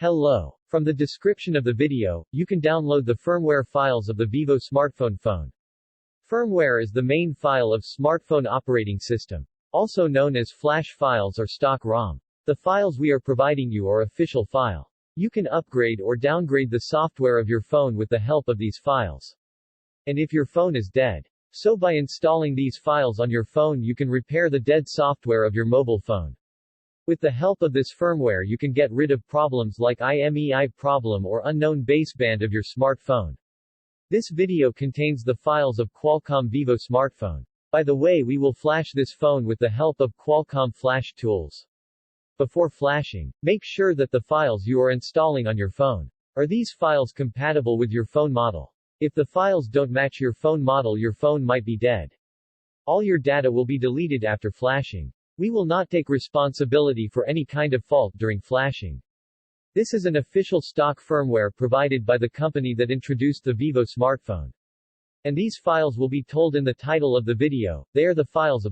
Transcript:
Hello. From the description of the video, you can download the firmware files of the Vivo smartphone phone. Firmware is the main file of smartphone operating system, also known as flash files or stock ROM. The files we are providing you are official file. You can upgrade or downgrade the software of your phone with the help of these files. And if your phone is dead, so by installing these files on your phone you can repair the dead software of your mobile phone. With the help of this firmware you can get rid of problems like IMEI problem or unknown baseband of your smartphone. This video contains the files of Qualcomm Vivo smartphone. By the way, we will flash this phone with the help of Qualcomm flash tools. Before flashing, make sure that the files you are installing on your phone are these files compatible with your phone model. If the files don't match your phone model, your phone might be dead. All your data will be deleted after flashing. We will not take responsibility for any kind of fault during flashing. This is an official stock firmware provided by the company that introduced the Vivo smartphone. And these files will be told in the title of the video. They are the files of